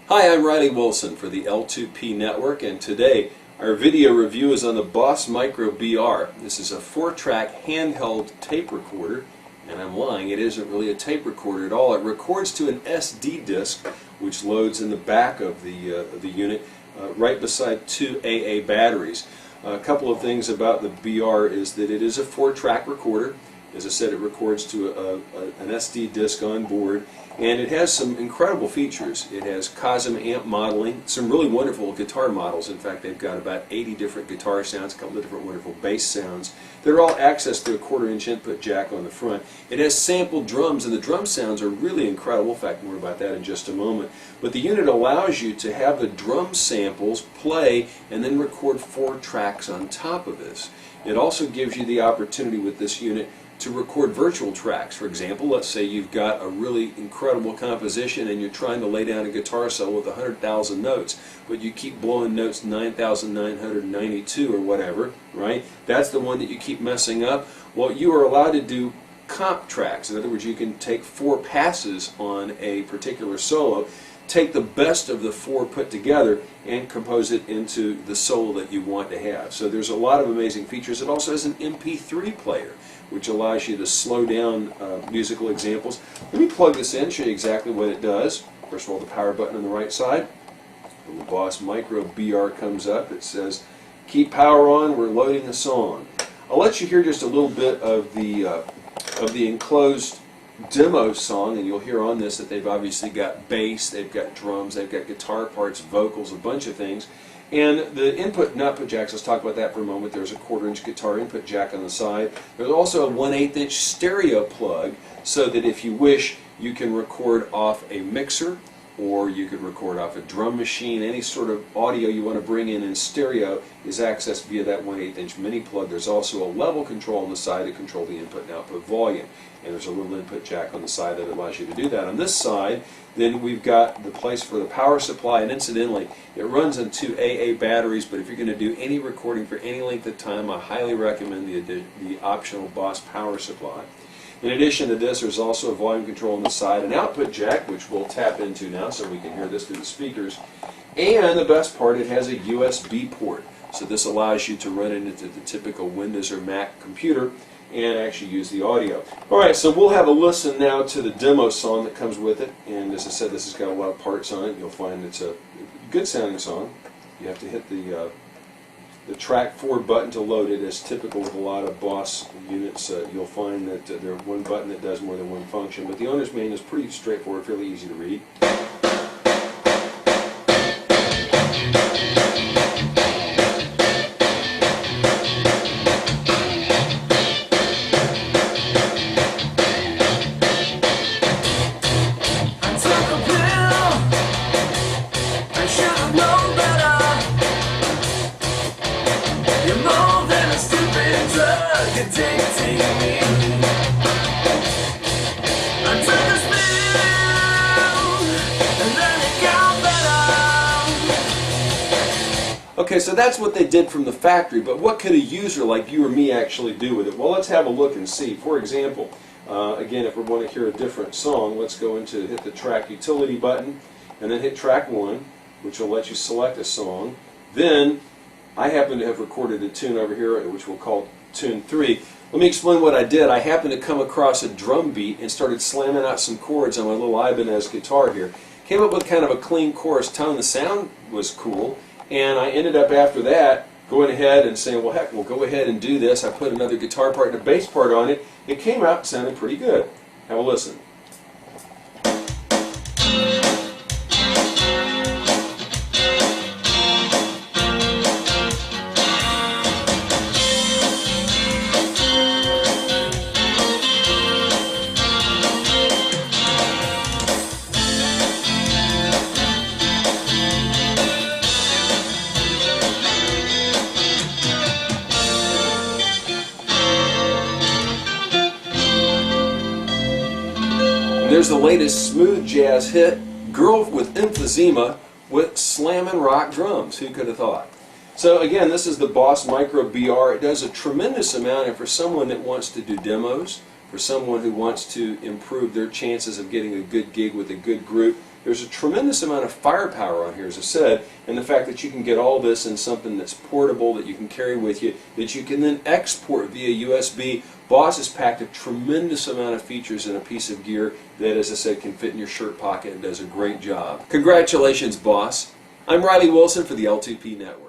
Hi, I'm Riley Wilson for the L2P Network, and today our video review is on the Boss Micro BR. This is a 4-track handheld tape recorder, and I'm lying, it isn't really a tape recorder at all. It records to an SD disc, which loads in the back of the unit, right beside two AA batteries. A couple of things about the BR is that it is a 4-track recorder. As I said, it records to an SD disc on board, and it has some incredible features. It has COSM amp modeling, some really wonderful guitar models. In fact, they've got about 80 different guitar sounds, a couple of different wonderful bass sounds. They're all accessed through a 1/4-inch input jack on the front. It has sampled drums, and the drum sounds are really incredible. In fact, more about that in just a moment. But the unit allows you to have the drum samples play and then record 4 tracks on top of this. It also gives you the opportunity with this unit to record virtual tracks. For example, let's say you've got a really incredible composition and you're trying to lay down a guitar solo with 100,000 notes, but you keep blowing notes 9,992 or whatever, right? That's the one that you keep messing up. Well, you are allowed to do comp tracks. In other words, you can take 4 passes on a particular solo, take the best of the 4 put together and compose it into the solo that you want to have. So there's a lot of amazing features. It also has an MP3 player, which allows you to slow down musical examples. Let me plug this in, show you exactly what it does. First of all, the power button on the right side. When the Boss Micro BR comes up, it says, "Keep power on, we're loading a song." I'll let you hear just a little bit of the enclosed demo song, and you'll hear on this that they've obviously got bass, they've got drums, they've got guitar parts, vocals, a bunch of things. And the input and output jacks, let's talk about that for a moment. There's a 1/4-inch guitar input jack on the side. There's also a 1/8-inch stereo plug, so that if you wish, you can record off a mixer, or you could record off a drum machine. Any sort of audio you want to bring in stereo is accessed via that 1/8-inch mini plug. There's also a level control on the side to control the input and output volume. And there's a little input jack on the side that allows you to do that. On this side, then we've got the place for the power supply, and incidentally, it runs on 2 AA batteries, but if you're going to do any recording for any length of time, I highly recommend the optional Boss power supply. In addition to this, there's also a volume control on the side, an output jack, which we'll tap into now so we can hear this through the speakers. And the best part, it has a USB port. So this allows you to run it into the typical Windows or Mac computer and actually use the audio. Alright, so we'll have a listen now to the demo song that comes with it. And as I said, this has got a lot of parts on it. You'll find it's a good sounding song. You have to hit the track 4 button to load it. As typical with a lot of Boss units, you'll find that there's one button that does more than one function. But the owner's manual is pretty straightforward, fairly easy to read. Okay, so that's what they did from the factory, but what could a user like you or me actually do with it? Well, let's have a look and see. For example, again, if we want to hear a different song, let's go into hit the track utility button and then hit track 1, which will let you select a song. Then I happen to have recorded a tune over here, which we'll call tune 3. Let me explain what I did. I happened to come across a drum beat and started slamming out some chords on my little Ibanez guitar here. Came up with kind of a clean chorus tone. The sound was cool. And I ended up after that going ahead and saying, well, heck, we'll go ahead and do this. I put another guitar part and a bass part on it. It came out sounding pretty good. Have a listen. There's the latest smooth jazz hit, Girl with Emphysema with slammin' rock drums. Who could have thought? So again, this is the Boss Micro BR. It does a tremendous amount, and for someone that wants to do demos, for someone who wants to improve their chances of getting a good gig with a good group, there's a tremendous amount of firepower on here, as I said, and the fact that you can get all this in something that's portable, that you can carry with you, that you can then export via USB. Boss has packed a tremendous amount of features in a piece of gear that, as I said, can fit in your shirt pocket and does a great job. Congratulations, Boss. I'm Riley Wilson for the L2P Network.